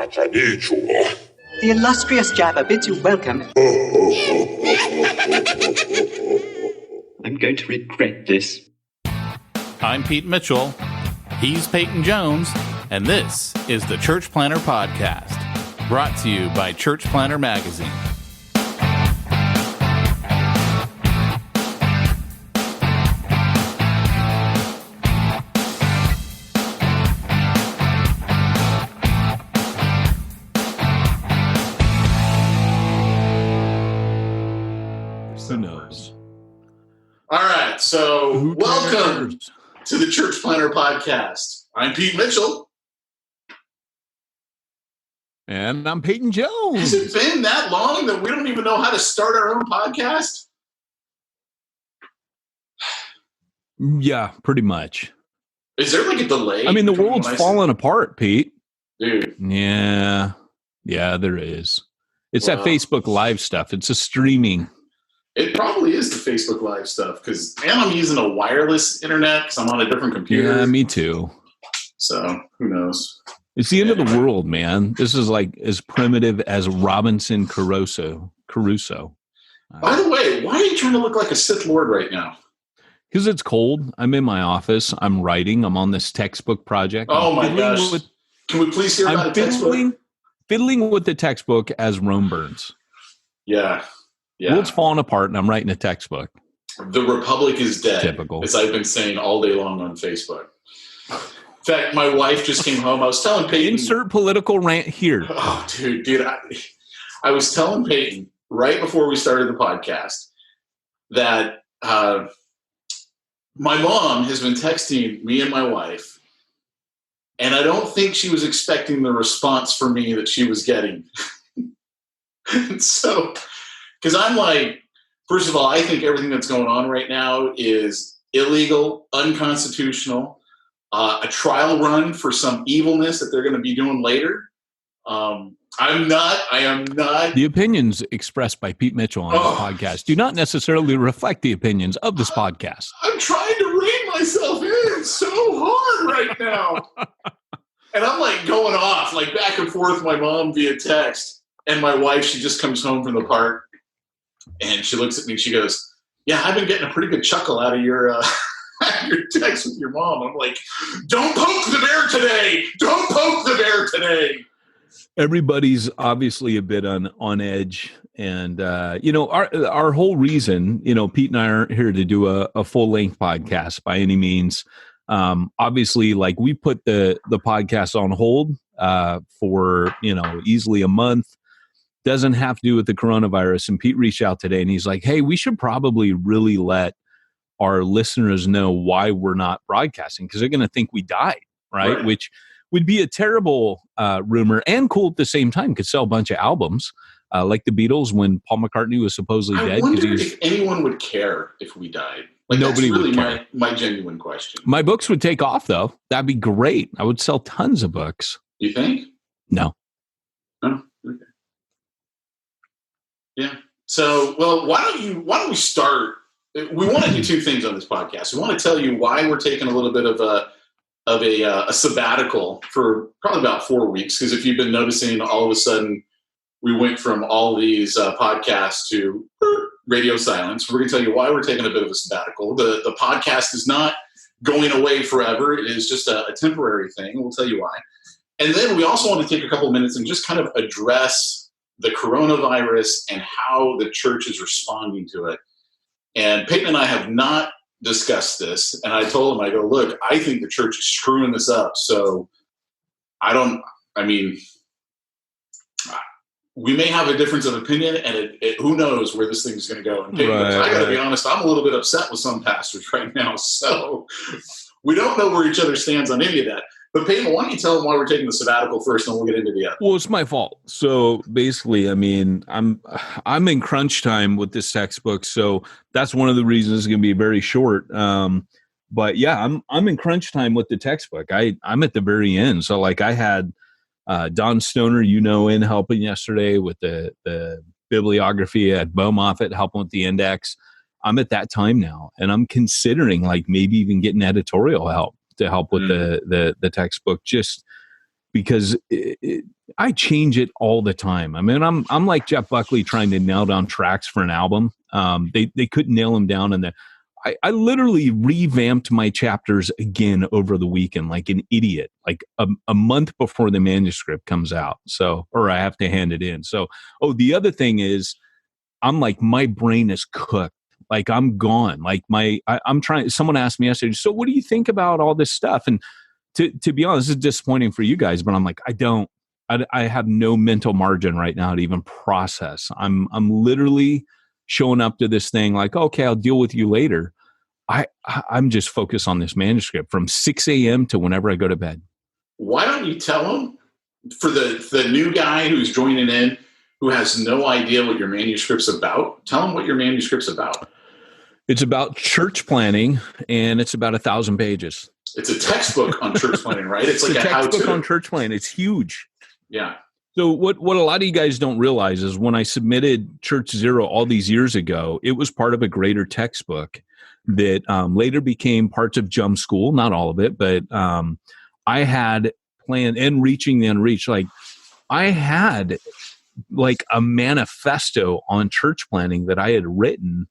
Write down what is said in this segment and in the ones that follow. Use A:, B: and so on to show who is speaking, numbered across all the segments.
A: The
B: illustrious Jabba bids you welcome. I'm going to regret this.
C: I'm Pete Mitchell. He's Peyton Jones. And this is the Church Planter Podcast, brought to you by Church Planter Magazine.
D: Who knows?
E: All right, so welcome to the Church Planter Podcast. I'm Pete Mitchell.
D: And I'm Peyton Jones.
E: Has it been that long that we don't even know how to start our own podcast?
D: Yeah, pretty much.
E: Is there like a delay?
D: I mean, the world's falling apart, Pete.
E: Dude.
D: Yeah, there is. It's that Facebook Live stuff. It's a streaming.
E: It probably is the Facebook Live stuff because I'm using a wireless internet because I'm on a different computer.
D: Yeah, me too.
E: So who knows?
D: It's the end of the world, man. This is like as primitive as Robinson Crusoe.
E: By the way, why are you trying to look like a Sith Lord right now?
D: Because it's cold. I'm in my office. I'm writing. I'm on this textbook project.
E: Oh my gosh. Can we please hear about the textbook?
D: Fiddling with the textbook as Rome burns.
E: Yeah.
D: The world's falling apart, and I'm writing a textbook.
E: The Republic is dead.
D: Typical.
E: As I've been saying all day long on Facebook. In fact, my wife just came home. I was telling Peyton.
D: Insert political rant here.
E: Oh, dude. I was telling Peyton right before we started the podcast that my mom has been texting me and my wife, and I don't think she was expecting the response from me that she was getting. So, because I'm like, first of all, I think everything that's going on right now is illegal, unconstitutional. A trial run for some evilness that they're going to be doing later. I am not.
D: The opinions expressed by Pete Mitchell on this podcast do not necessarily reflect the opinions of this podcast.
E: I'm trying to rein myself in. It's so hard right now. And I'm like going off, like back and forth with my mom via text. And my wife, she just comes home from the park and she looks at me and she goes, yeah, I've been getting a pretty good chuckle out of your text with your mom. I'm like, don't poke the bear today. Don't poke the bear today.
D: Everybody's obviously a bit on edge. And, our whole reason, Pete and I aren't here to do a full-length podcast by any means. Obviously, like we put the podcast on hold for, easily a month. Doesn't have to do with the coronavirus. And Pete reached out today and he's like, hey, we should probably really let our listeners know why we're not broadcasting because they're going to think we died, right? Which would be a terrible rumor and cool at the same time. Could sell a bunch of albums like the Beatles when Paul McCartney was supposedly dead.
E: I wonder if anyone would care if we died. Like,
D: nobody
E: that's really
D: would care.
E: my genuine question.
D: My books would take off, though. That'd be great. I would sell tons of books.
E: You think?
D: No.
E: Oh, okay. Yeah. So, well, why don't we start? We want to do two things on this podcast. We want to tell you why we're taking a little bit of a sabbatical for probably about 4 weeks. Because if you've been noticing, all of a sudden we went from all these podcasts to radio silence. We're going to tell you why we're taking a bit of a sabbatical. The podcast is not going away forever. It is just a temporary thing. We'll tell you why. And then we also want to take a couple of minutes and just kind of address the coronavirus and how the church is responding to it. And Peyton and I have not discussed this. And I told him, I go, look, I think the church is screwing this up. So we may have a difference of opinion and who knows where this thing is going to go. And Peyton goes, I got to be honest, I'm a little bit upset with some pastors right now. So we don't know where each other stands on any of that. But Peyton, why don't you tell them why we're taking the sabbatical first, and we'll get into the other.
D: Well, it's my fault. So basically, I mean, I'm in crunch time with this textbook, so that's one of the reasons it's going to be very short. But yeah, I'm in crunch time with the textbook. I'm at the very end. So like I had Don Stoner, in helping yesterday with the bibliography at Beau Moffitt, helping with the index. I'm at that time now, and I'm considering like maybe even getting editorial help to help with the textbook, just because I change it all the time. I mean, I'm like Jeff Buckley trying to nail down tracks for an album. They couldn't nail them down, and I literally revamped my chapters again over the weekend like an idiot, like a month before the manuscript comes out. So, or I have to hand it in. So, the other thing is, I'm like, my brain is cooked. Like I'm gone. Like I'm trying. Someone asked me yesterday, so what do you think about all this stuff? And to be honest, this is disappointing for you guys, but I'm like, I have no mental margin right now to even process. I'm literally showing up to this thing like, okay, I'll deal with you later. I'm just focused on this manuscript from 6 a.m. to whenever I go to bed.
E: Why don't you tell them, for the new guy who's joining in, who has no idea what your manuscript's about, tell them what your manuscript's about.
D: It's about church planning, and it's about 1,000 pages.
E: It's a textbook on church planning, right? It's like a
D: textbook
E: how-to.
D: on church planning. It's huge.
E: Yeah.
D: So what a lot of you guys don't realize is when I submitted Church Zero all these years ago, it was part of a greater textbook that later became parts of Jump School. Not all of it, but I had planned, and Reaching the Unreached. Like I had like a manifesto on church planning that I had written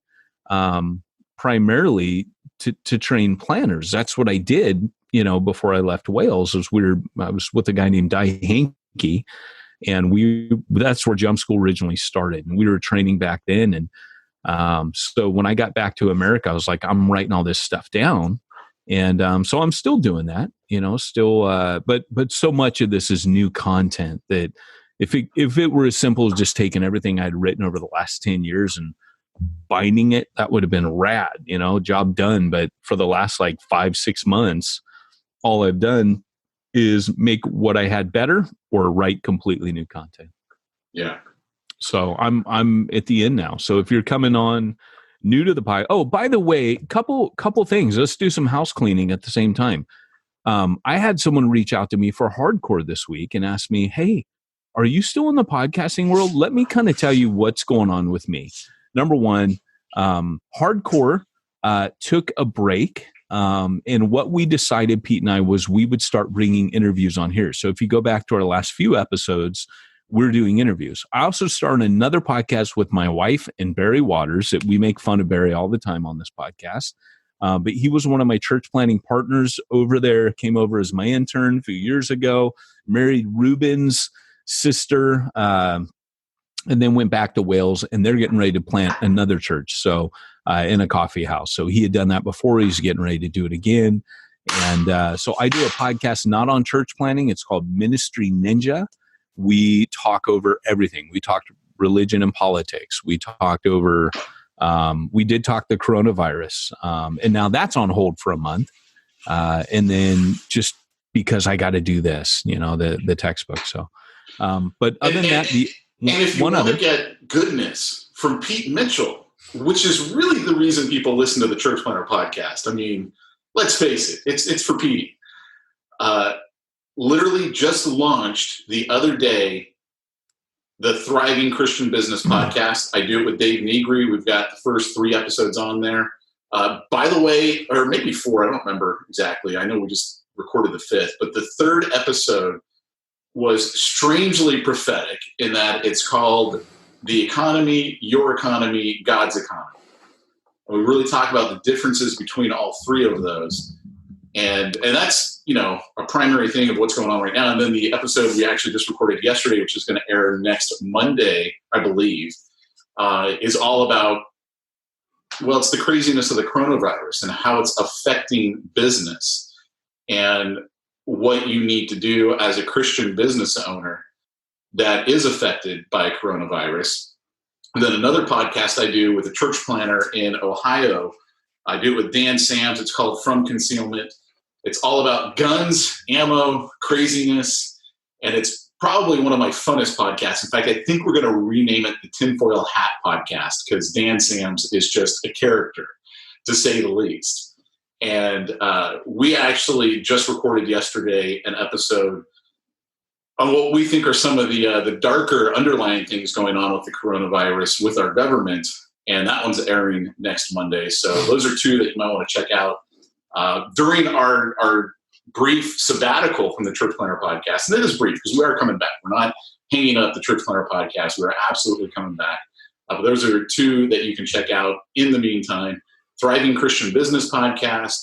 D: primarily to train planners. That's what I did, before I left Wales. I was with a guy named Di Hankey, and that's where Jump School originally started. And we were training back then. And so when I got back to America, I was like, I'm writing all this stuff down. And so I'm still doing that, but so much of this is new content that if it were as simple as just taking everything I'd written over the last 10 years and binding it, that would have been rad, job done. But for the last like 5-6 months, all I've done is make what I had better or write completely new content.
E: Yeah.
D: So I'm at the end now. So if you're coming on new to the pie, by the way, couple things. Let's do some house cleaning at the same time. I had someone reach out to me for Hardcore this week and ask me, hey, are you still in the podcasting world? Let me kind of tell you what's going on with me. Number one, Hardcore took a break. And what we decided, Pete and I, was we would start bringing interviews on here. So if you go back to our last few episodes, we're doing interviews. I also started another podcast with my wife and Barry Waters that we make fun of Barry all the time on this podcast. But he was one of my church planning partners over there, came over as my intern a few years ago, married Ruben's sister, and then went back to Wales, and they're getting ready to plant another church. So in a coffee house. So he had done that before. He's getting ready to do it again. And so I do a podcast not on church planning. It's called Ministry Ninja. We talk over everything. We talked religion and politics. We talked over, we did talk the coronavirus. And now that's on hold for a month. And then just because I got to do this, the textbook. So, but other than that, and
E: if you want to get goodness from Pete Mitchell, which is really the reason people listen to the Church Planner podcast. I mean, let's face it, it's for Pete. Literally just launched the other day the Thriving Christian Business podcast. I do it with Dave Negri. We've got the first 3 episodes on there. By the way, or maybe 4, I don't remember exactly. I know we just recorded the 5th, but the 3rd episode was strangely prophetic in that it's called The Economy, Your Economy, God's Economy. And we really talk about the differences between all 3 of those. And that's, a primary thing of what's going on right now. And then the episode we actually just recorded yesterday, which is going to air next Monday, I believe, is all about, it's the craziness of the coronavirus and how it's affecting business and what you need to do as a Christian business owner that is affected by coronavirus. And then another podcast I do with a church planner in Ohio. I do it with Dan Sams. It's called From Concealment. It's all about guns, ammo, craziness, and it's probably one of my funnest podcasts. In fact, I think we're going to rename it the Tinfoil Hat Podcast because Dan Sams is just a character, to say the least. And we actually just recorded yesterday an episode on what we think are some of the darker underlying things going on with the coronavirus with our government. And that one's airing next Monday. So those are 2 that you might want to check out. During our brief sabbatical from the Church Planner podcast. And it is brief because we are coming back. We're not hanging up the Church Planner podcast. We're absolutely coming back. But those are two that you can check out in the meantime. Thriving Christian Business Podcast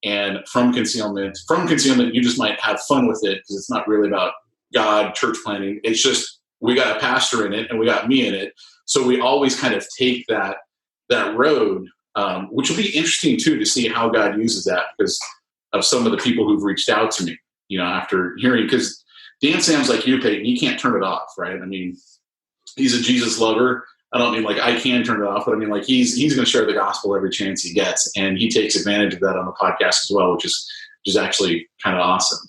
E: and From Concealment. From Concealment, you just might have fun with it because it's not really about God, church planning. It's just we got a pastor in it and we got me in it. So we always kind of take that road, which will be interesting too to see how God uses that because of some of the people who've reached out to me, after hearing, because Dan Sam's like you, Peyton, you can't turn it off, right? I mean, he's a Jesus lover. I don't mean like I can turn it off, but I mean like he's going to share the gospel every chance he gets, and he takes advantage of that on the podcast as well, which is actually kind of awesome.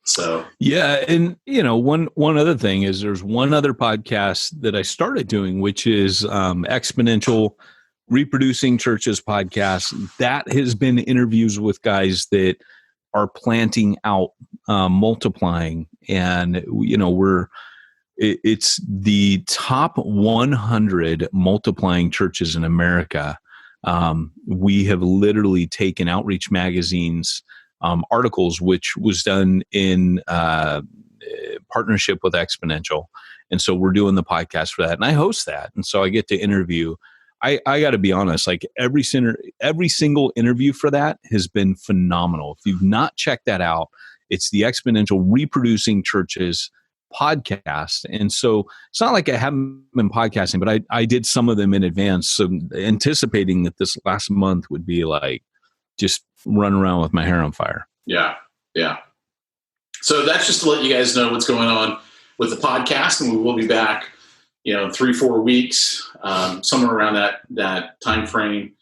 E: So
D: yeah, and one other thing is there's one other podcast that I started doing, which is Exponential Reproducing Churches podcast. That has been interviews with guys that are planting out, multiplying, and it's the top 100 multiplying churches in America. We have literally taken Outreach Magazine's articles, which was done in partnership with Exponential. And so we're doing the podcast for that. And I host that. And so I get to interview. I got to be honest, like every single interview for that has been phenomenal. If you've not checked that out, it's the Exponential Reproducing Churches podcast. And so it's not like I haven't been podcasting, but I did some of them in advance, so anticipating that this last month would be like just run around with my hair on fire.
E: Yeah. So that's just to let you guys know what's going on with the podcast, and we will be back, 3-4 weeks, somewhere around that time frame.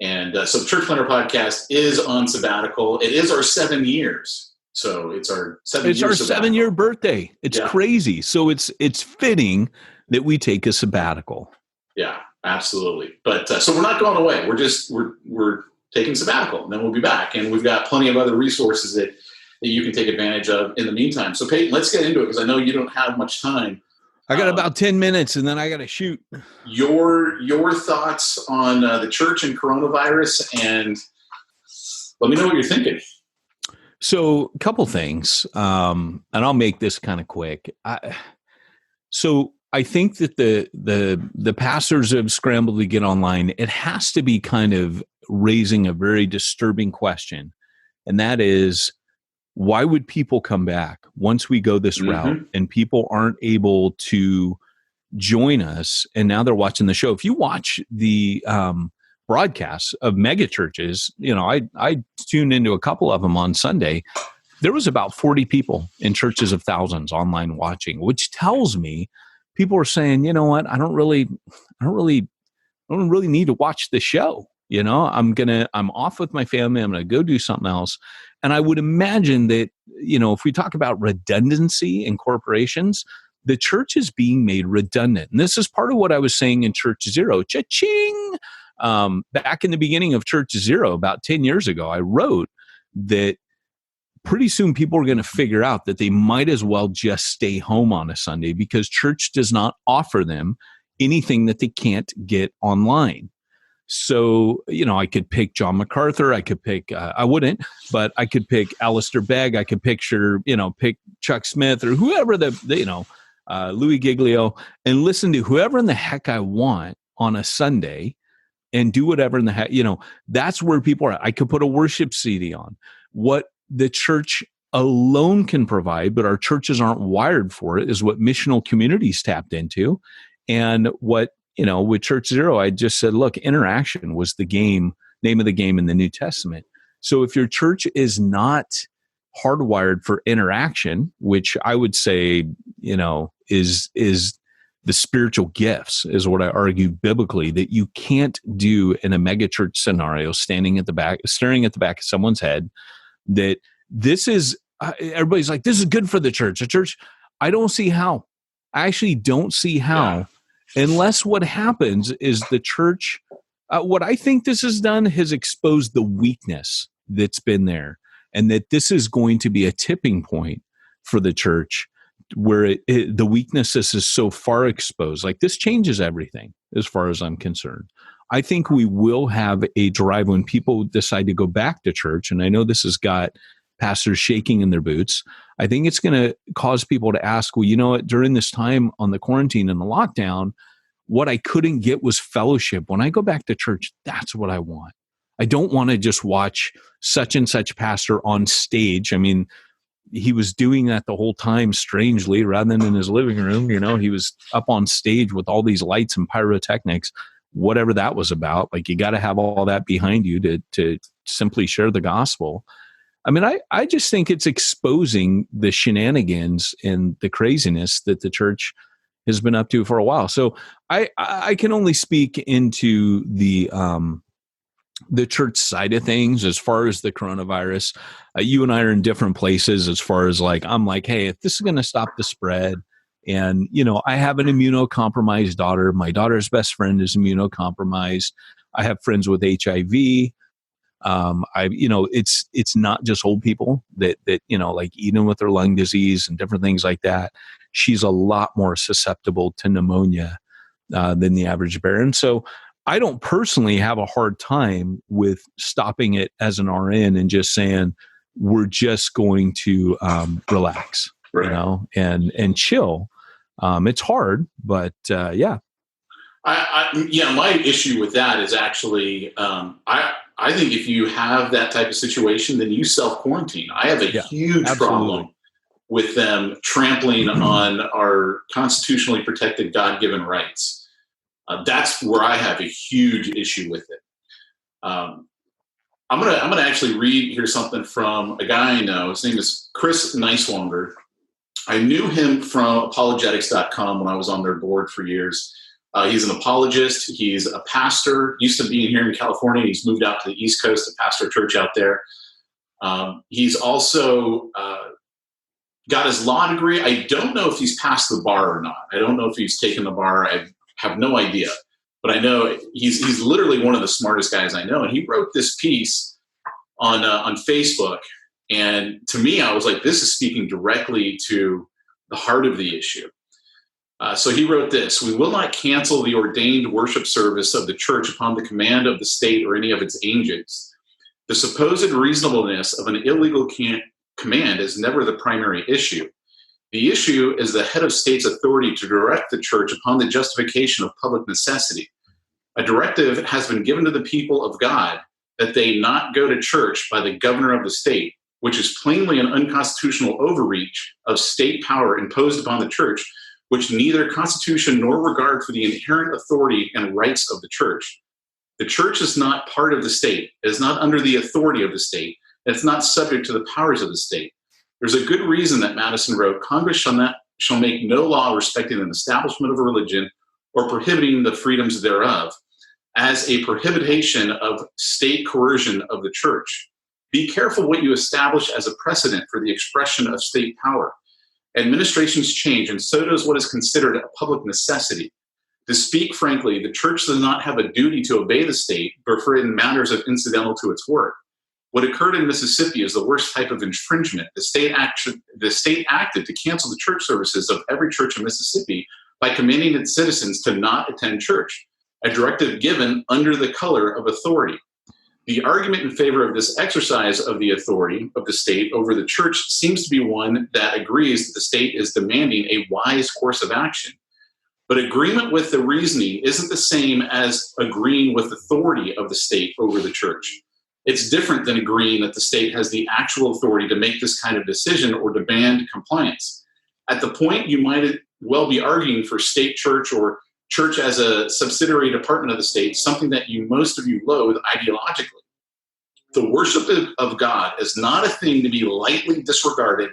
E: And so the Church Planner podcast is on sabbatical. It is our 7 years. So it's our
D: 7-year birthday. It's crazy. So it's fitting that we take a sabbatical.
E: Yeah, absolutely. But so we're not going away. We're taking sabbatical, and then we'll be back. And we've got plenty of other resources that you can take advantage of in the meantime. So Peyton, let's get into it because I know you don't have much time.
D: I got about 10 minutes and then I got to shoot.
E: Your thoughts on the church and coronavirus, and let me know what you're thinking.
D: So a couple things, and I'll make this kind of quick. So I think that the pastors have scrambled to get online. It has to be kind of raising a very disturbing question, and that is, why would people come back once we go this route and people aren't able to join us? And now they're watching the show. If you watch the broadcasts of mega churches, I tuned into a couple of them on Sunday. There was about 40 people in churches of thousands online watching, which tells me people are saying, you know what, I don't really need to watch the show. I'm off with my family. I'm going to go do something else. And I would imagine that, if we talk about redundancy in corporations, the church is being made redundant. And this is part of what I was saying in Church Zero. Cha-ching! Back in the beginning of Church Zero, about 10 years ago, I wrote that pretty soon people are going to figure out that they might as well just stay home on a Sunday because church does not offer them anything that they can't get online. So, I could pick John MacArthur. I could pick, I wouldn't, but I could pick Alistair Begg. I could pick Chuck Smith or whoever Louis Giglio, and listen to whoever in the heck I want on a Sunday and do whatever in the heck, that's where people are. I could put a worship CD on. What the church alone can provide, but our churches aren't wired for it, is what missional communities tapped into. And what, with Church Zero, I just said, look, interaction was the name of the game in the New Testament. So if your church is not hardwired for interaction, which I would say, is the spiritual gifts, is what I argue biblically, that you can't do in a megachurch scenario, staring at the back of someone's head, that this is, everybody's like, this is good for the church. The church, I don't see how. I actually don't see how. Yeah. Unless what happens is the church, what I think this has done has exposed the weakness that's been there, and that this is going to be a tipping point for the church where the weaknesses is so far exposed. Like, this changes everything as far as I'm concerned. I think we will have a drive when people decide to go back to church, and I know this has got pastors shaking in their boots. I think it's going to cause people to ask, well, you know what, during this time on the quarantine and the lockdown, what I couldn't get was fellowship. When I go back to church, that's what I want. I don't want to just watch such and such pastor on stage. I mean, he was doing that the whole time, strangely, rather than in his living room. He was up on stage with all these lights and pyrotechnics, whatever that was about. Like, you got to have all that behind you to simply share the gospel. I mean, I just think it's exposing the shenanigans and the craziness that the church has been up to for a while. So I can only speak into the church side of things as far as the coronavirus. You and I are in different places as far as I'm like, hey, if this is going to stop the spread, and, I have an immunocompromised daughter. My daughter's best friend is immunocompromised. I have friends with HIV. It's not just old people that even with their lung disease and different things like that, she's a lot more susceptible to pneumonia than the average bear. And so I don't personally have a hard time with stopping it as an RN and just saying, we're just going to relax,
E: right.
D: and chill. It's hard, but yeah.
E: My issue with that is actually, I think if you have that type of situation, then you self-quarantine. I have a huge problem with them trampling on our constitutionally protected God-given rights. That's where I have a huge issue with it. I'm gonna actually read here something from a guy I know. His name is Chris Neiswanger. I knew him from apologetics.com when I was on their board for years. He's an apologist. He's a pastor. Used to be here in California. He's moved out to the East Coast to pastor a church out there. He's also got his law degree. I don't know if he's passed the bar or not. I don't know if he's taken the bar. I have no idea. But I know he's literally one of the smartest guys I know. And he wrote this piece on Facebook. And to me, I was like, this is speaking directly to the heart of the issue. So he wrote this: "We will not cancel the ordained worship service of the church upon the command of the state or any of its agents. The supposed reasonableness of an illegal command is never the primary issue. The issue is the head of state's authority to direct the church upon the justification of public necessity. A directive has been given to the people of God that they not go to church by the governor of the state, which is plainly an unconstitutional overreach of state power imposed upon the church, which neither constitution nor regard for the inherent authority and rights of the church. The church is not part of the state. It is not under the authority of the state. It's not subject to the powers of the state. There's a good reason that Madison wrote, Congress shall make no law respecting an establishment of a religion or prohibiting the freedoms thereof as a prohibition of state coercion of the church. Be careful what you establish as a precedent for the expression of state power. Administrations change, and so does what is considered a public necessity. To speak frankly, the church does not have a duty to obey the state, but for in matters of incidental to its work. What occurred in Mississippi is the worst type of infringement. The state acted to cancel the church services of every church in Mississippi by commanding its citizens to not attend church, a directive given under the color of authority. The argument in favor of this exercise of the authority of the state over the church seems to be one that agrees that the state is demanding a wise course of action. But agreement with the reasoning isn't the same as agreeing with authority of the state over the church. It's different than agreeing that the state has the actual authority to make this kind of decision or demand compliance. At the point, you might well be arguing for state church or church as a subsidiary department of the state, something that most of you loathe ideologically. The worship of God is not a thing to be lightly disregarded,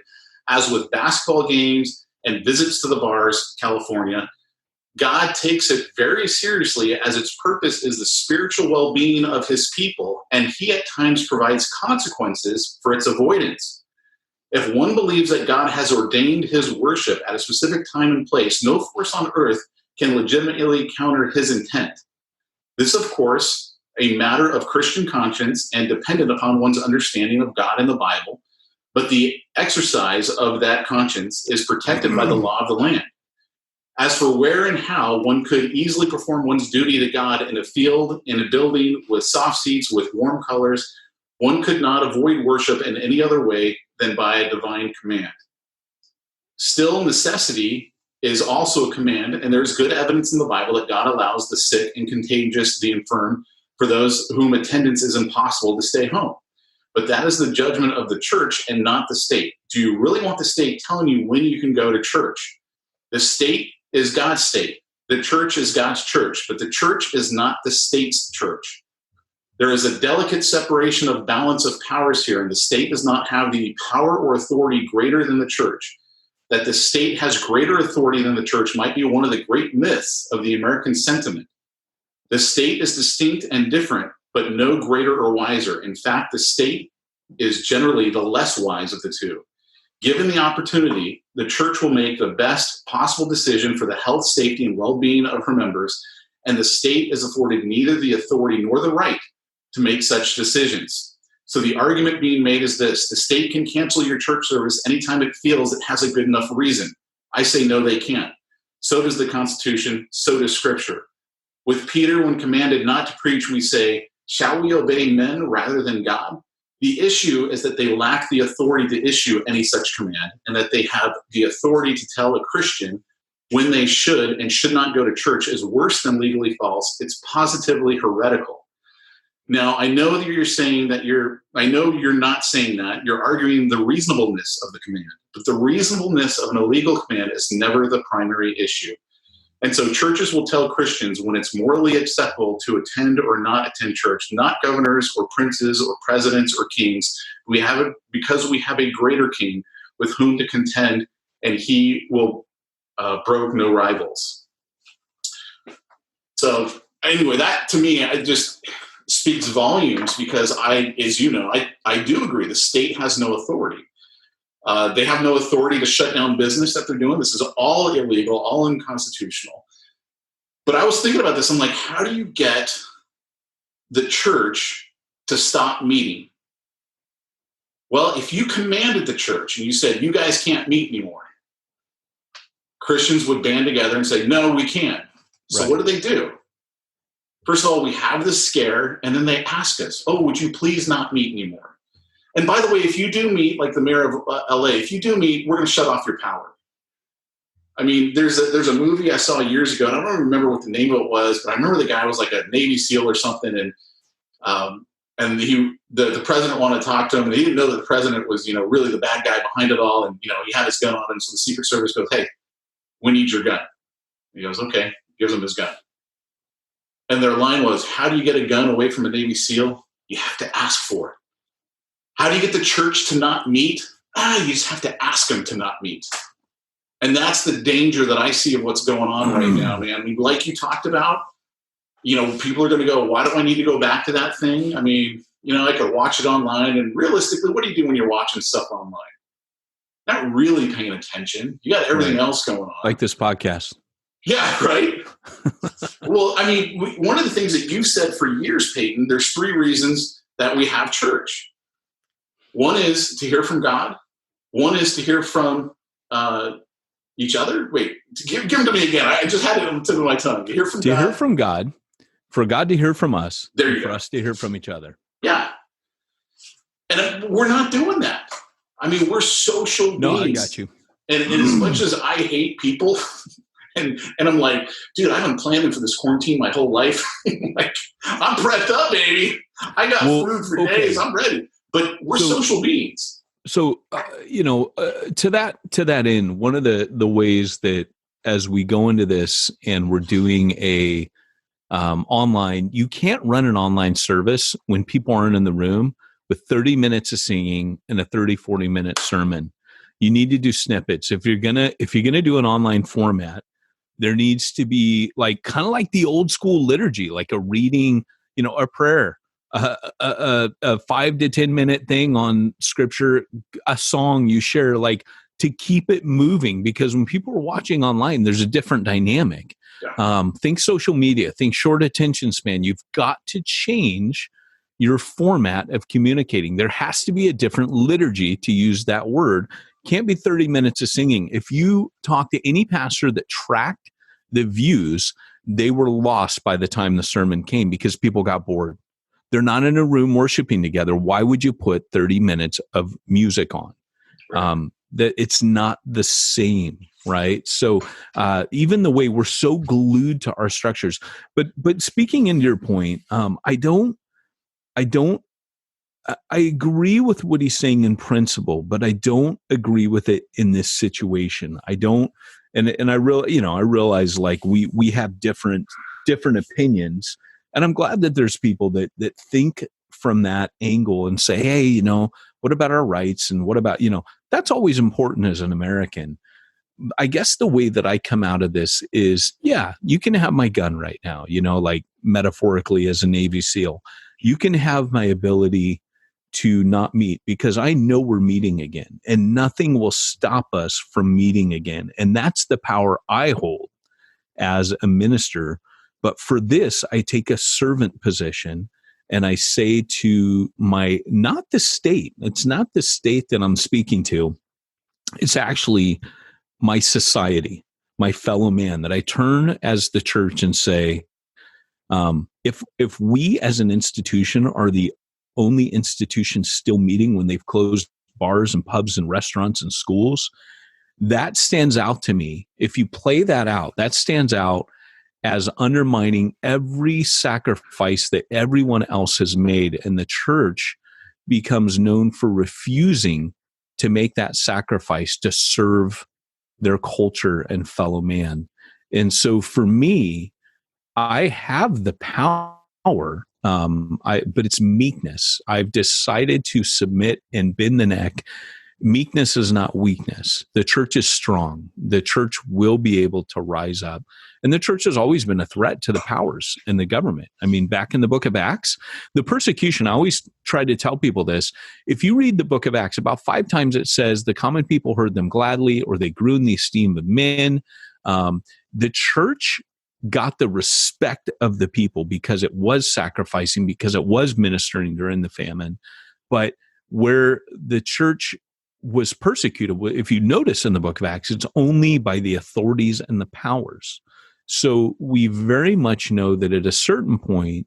E: as with basketball games and visits to the bars, California. God takes it very seriously, as its purpose is the spiritual well-being of his people, and he at times provides consequences for its avoidance. If one believes that God has ordained his worship at a specific time and place, no force on earth can legitimately counter his intent. This, of course, a matter of Christian conscience and dependent upon one's understanding of God and the Bible, but the exercise of that conscience is protected by the law of the land. As for where and how one could easily perform one's duty to God in a field, in a building, with soft seats, with warm colors, one could not avoid worship in any other way than by a divine command. Still, necessity is also a command, and there's good evidence in the Bible that God allows the sick and contagious, the infirm, for those whom attendance is impossible to stay home. But that is the judgment of the church and not the state. Do you really want the state telling you when you can go to church? The state is God's state. The church is God's church, but the church is not the state's church. There is a delicate separation of balance of powers here, and the state does not have the power or authority greater than the church. That the state has greater authority than the church might be one of the great myths of the American sentiment. The state is distinct and different, but no greater or wiser. In fact, the state is generally the less wise of the two. Given the opportunity, the church will make the best possible decision for the health, safety, and well-being of her members, and the state is afforded neither the authority nor the right to make such decisions. So the argument being made is this: the state can cancel your church service anytime it feels it has a good enough reason. I say no, they can't. So does the Constitution, so does Scripture. With Peter, when commanded not to preach, we say, shall we obey men rather than God? The issue is that they lack the authority to issue any such command, and that they have the authority to tell a Christian when they should and should not go to church is worse than legally false. It's positively heretical. Now, I know that you're saying that I know you're not saying that. You're arguing the reasonableness of the command. But the reasonableness of an illegal command is never the primary issue. And so churches will tell Christians when it's morally acceptable to attend or not attend church, not governors or princes or presidents or kings. We have it because we have a greater king with whom to contend, and he will broke no rivals. So anyway, that to me, I just speaks volumes, because as you know, I do agree the state has no authority. They have no authority to shut down business that they're doing. This is all illegal, all unconstitutional. But I was thinking about this. I'm like, how do you get the church to stop meeting? Well, if you commanded the church and you said, you guys can't meet anymore, Christians would band together and say, no, we can't. So What do? First of all, we have this scare, and then they ask us, oh, would you please not meet anymore? And by the way, if you do meet, like the mayor of LA, if you do meet, we're going to shut off your power. I mean, there's a movie I saw years ago, and I don't remember what the name of it was, but I remember the guy was like a Navy SEAL or something, and the president wanted to talk to him, and he didn't know that the president was, really the bad guy behind it all, and, he had his gun on him, so the Secret Service goes, hey, we need your gun. And he goes, okay, gives him his gun. And their line was, how do you get a gun away from a Navy SEAL? You have to ask for it. How do you get the church to not meet? You just have to ask them to not meet. And that's the danger that I see of what's going on right now, man. I mean, like you talked about, people are going to go, why do I need to go back to that thing? I mean, I could watch it online. And realistically, what do you do when you're watching stuff online? Not really paying attention. You got everything else going on.
D: Like this podcast.
E: Yeah, right? Well, I mean, one of the things that you've said for years, Peyton, there's 3 reasons that we have church. One is to hear from God. One is to hear from each other. Wait, give them to me again. I just had it on the tip of my tongue. To hear from God.
D: To hear from God, for God to hear from us,
E: and
D: for us to hear from each other.
E: Yeah. And we're not doing that. I mean, we're social beings.
D: No, I got you.
E: And as much as I hate people, and I'm like, dude, I've been planning for this quarantine my whole life. Like, I'm prepped up, baby. I got food for days. I'm ready. But we're social beings.
D: So, to that end, one of the ways that as we go into this and we're doing a online, you can't run an online service when people aren't in the room with 30 minutes of singing and a 30, 40-minute sermon. You need to do snippets. If you're gonna do an online format, there needs to be kind of like the old school liturgy, like a reading, a prayer, a 5 to 10 minute thing on scripture, a song you share, to keep it moving. Because when people are watching online, there's a different dynamic. Yeah. Think social media, think short attention span. You've got to change your format of communicating. There has to be a different liturgy, to use that word. Can't be 30 minutes of singing. If you talk to any pastor that tracked the views, they were lost by the time the sermon came because people got bored. They're not in a room worshiping together. Why would you put 30 minutes of music on?
E: Right.
D: That it's not the same, right? So even the way we're so glued to our structures, but speaking into your point, I agree with what he's saying in principle, but I don't agree with it in this situation. I don't, and I realize like we have different opinions, and I'm glad that there's people that think from that angle and say, hey, what about our rights, and what about, that's always important as an American. I guess the way that I come out of this is, yeah, you can have my gun right now, like metaphorically as a Navy SEAL. You can have my ability to not meet, because I know we're meeting again, and nothing will stop us from meeting again. And that's the power I hold as a minister. But for this, I take a servant position, and I say to not the state, it's not the state that I'm speaking to. It's actually my society, my fellow man, that I turn as the church and say, if we as an institution are the only institution still meeting when they've closed bars and pubs and restaurants and schools, that stands out to me. If you play that out, that stands out as undermining every sacrifice that everyone else has made. And the church becomes known for refusing to make that sacrifice to serve their culture and fellow man. And so for me, I have the power, but it's meekness. I've decided to submit and bend the neck. Meekness is not weakness. The church is strong. The church will be able to rise up. And the church has always been a threat to the powers in the government. I mean, back in the book of Acts, the persecution, I always try to tell people this. If you read the book of Acts, about 5 times it says the common people heard them gladly, or they grew in the esteem of men. The church got the respect of the people because it was sacrificing, because it was ministering during the famine. But where the church was persecuted, if you notice in the book of Acts, it's only by the authorities and the powers. So we very much know that at a certain point,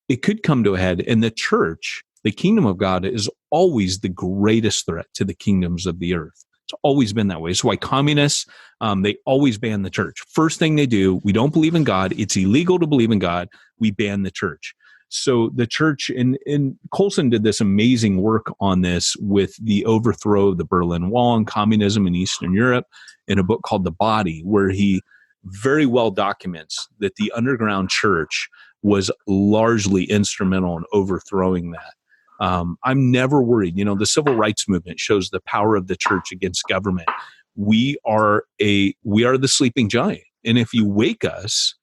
D: it could come to a head, and the church, the kingdom of God, is always the greatest threat to the kingdoms of the earth. It's always been that way. It's why communists, they always ban the church. First thing they do, we don't believe in God. It's illegal to believe in God. We ban the church. So the church, and Colson did this amazing work on this with the overthrow of the Berlin Wall and communism in Eastern Europe in a book called The Body, where he very well documents that the underground church was largely instrumental in overthrowing that. I'm never worried. The civil rights movement shows the power of the church against government. We are the sleeping giant. And if you wake us,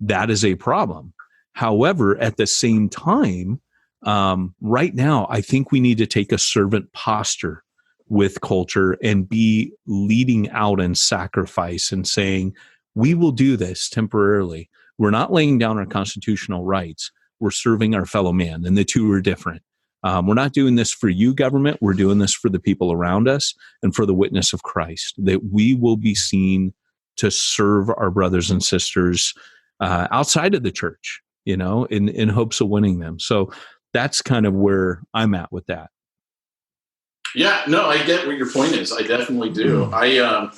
D: that is a problem. However, at the same time, right now, I think we need to take a servant posture with culture and be leading out in sacrifice and saying, we will do this temporarily. We're not laying down our constitutional rights. We're serving our fellow man, and the two are different. We're not doing this for you, government. We're doing this for the people around us and for the witness of Christ, that we will be seen to serve our brothers and sisters outside of the church, in hopes of winning them. So that's kind of where I'm at with that.
E: Yeah, no, I get what your point is. I definitely do. I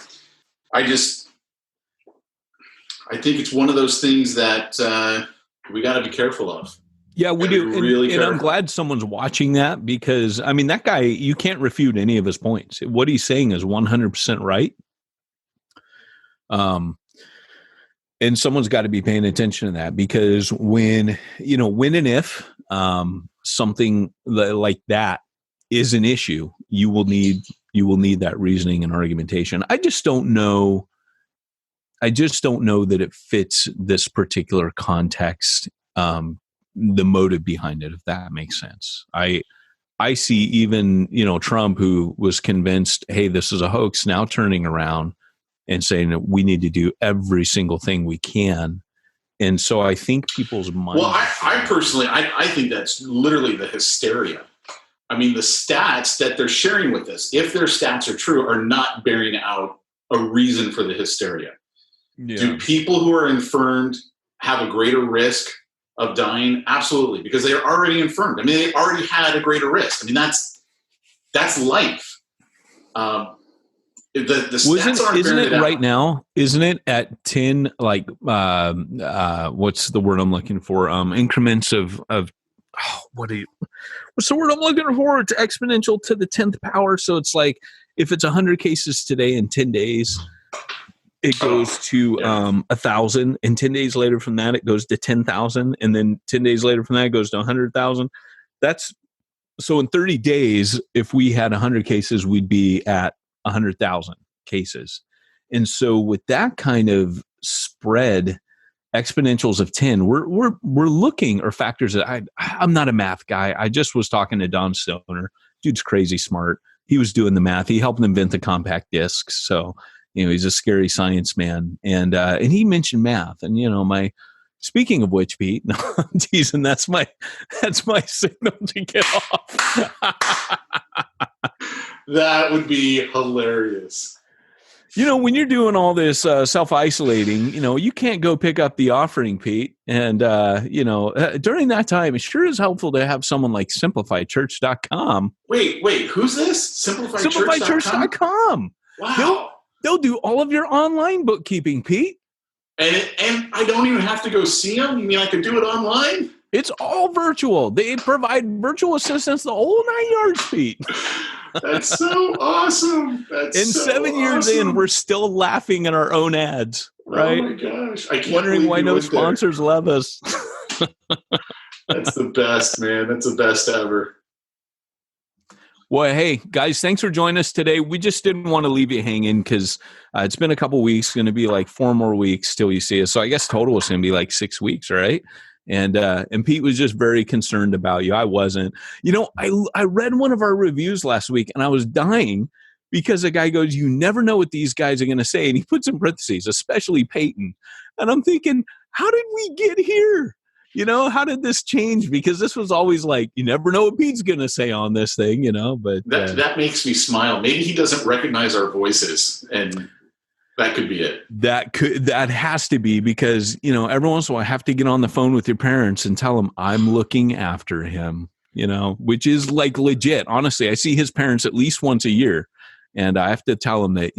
E: think it's one of those things that we got to be careful of.
D: Yeah, we do. And I'm glad someone's watching that, because, I mean, that guy, you can't refute any of his points. What he's saying is 100% right. And someone's got to be paying attention to that, because when and if something like that is an issue, you will need that reasoning and argumentation. I just don't know that it fits this particular context, the motive behind it, if that makes sense. I see even, Trump, who was convinced, hey, this is a hoax, now turning around and saying that we need to do every single thing we can. And so I think people's minds...
E: Well, I personally, I think that's literally the hysteria. I mean, the stats that they're sharing with us, if their stats are true, are not bearing out a reason for the hysteria. Yeah. Do people who are infirmed have a greater risk of dying? Absolutely, because they are already infirmed. I mean, they already had a greater risk. I mean, that's life. The stats aren't
D: isn't it
E: out
D: right now? Isn't it at 10? Like, what's the word I'm looking for? Increments of what's the word I'm looking for? It's exponential to the 10th power. So it's like if it's 100 cases today in 10 days, it goes to 1,000, and 10 days later from that it goes to 10,000, and then 10 days later from that it goes to 100,000. That's so in 30 days, if we had 100 cases, we'd be at 100,000 cases. And so with that kind of spread, exponentials of 10, we're looking, or factors that I'm not a math guy. I just was talking to Don Stoner. Dude's crazy smart. He was doing the math. He helped invent the compact discs. So, he's a scary science man. And he mentioned math. And, speaking of which, Pete, no, I'm teasing. That's my signal to get off.
E: That would be hilarious.
D: When you're doing all this self-isolating, you can't go pick up the offering, Pete. And, during that time, it sure is helpful to have someone like SimplifyChurch.com.
E: Wait, who's this?
D: SimplifyChurch.com.
E: Wow.
D: They'll do all of your online bookkeeping, Pete.
E: And I don't even have to go see them? You mean I could do it online?
D: It's all virtual. They provide virtual assistance the whole 9 yards, Pete.
E: That's so awesome. That's
D: and
E: so
D: 7 years
E: awesome.
D: in, we're still laughing at our own ads, right?
E: Oh my gosh. I can't
D: wondering why no sponsors love us.
E: That's the best, man. That's the best ever.
D: Well, hey, guys, thanks for joining us today. We just didn't want to leave you hanging because it's been a couple weeks, going to be like 4 more weeks till you see us. So I guess total is going to be like 6 weeks, right? And Pete was just very concerned about you. I wasn't. I read one of our reviews last week, and I was dying because a guy goes, "You never know what these guys are going to say," and he puts in parentheses, especially Peyton. And I'm thinking, how did we get here? How did this change? Because this was always like, you never know what Pete's going to say on this thing, but
E: that makes me smile. Maybe he doesn't recognize our voices, and that could be it.
D: That has to be, because, every once in a while I have to get on the phone with your parents and tell them I'm looking after him, which is like legit. Honestly, I see his parents at least once a year, and I have to tell them that,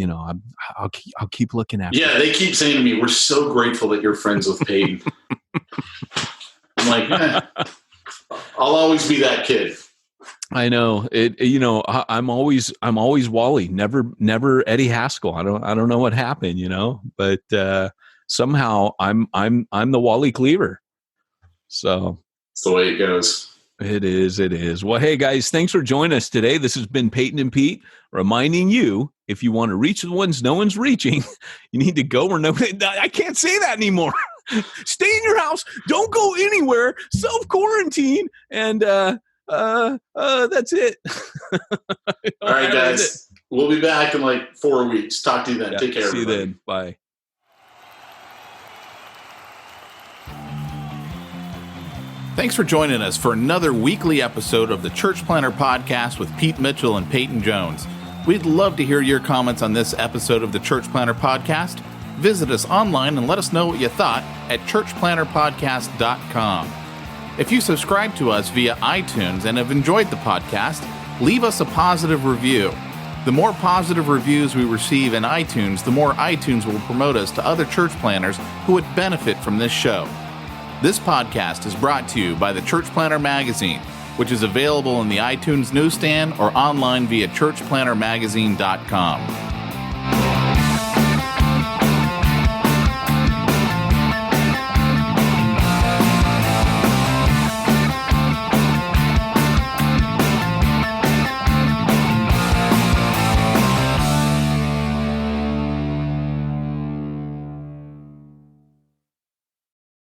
D: I'll keep looking after him.
E: Yeah, they keep saying to me, "We're so grateful that you're friends with Peyton." I'm like, I'll always be that kid.
D: I know it. I'm always Wally. Never Eddie Haskell. I don't know what happened. But somehow I'm the Wally Cleaver. So
E: it's the way it goes.
D: It is. Well, hey guys, thanks for joining us today. This has been Peyton and Pete reminding you, if you want to reach the ones no one's reaching, you need to go where nobody. I can't say that anymore. Stay in your house. Don't go anywhere. Self-quarantine. And that's it.
E: All right, guys. We'll be back in like 4 weeks. Talk to you then.
D: Yeah,
E: take care,
D: see
E: everybody.
D: You then. Bye.
C: Thanks for joining us for another weekly episode of the Church Planner Podcast with Pete Mitchell and Peyton Jones. We'd love to hear your comments on this episode of the Church Planner Podcast. Visit us online and let us know what you thought at churchplannerpodcast.com. If you subscribe to us via iTunes and have enjoyed the podcast, leave us a positive review. The more positive reviews we receive in iTunes, the more iTunes will promote us to other church planners who would benefit from this show. This podcast is brought to you by the Church Planner Magazine, which is available in the iTunes newsstand or online via churchplannermagazine.com.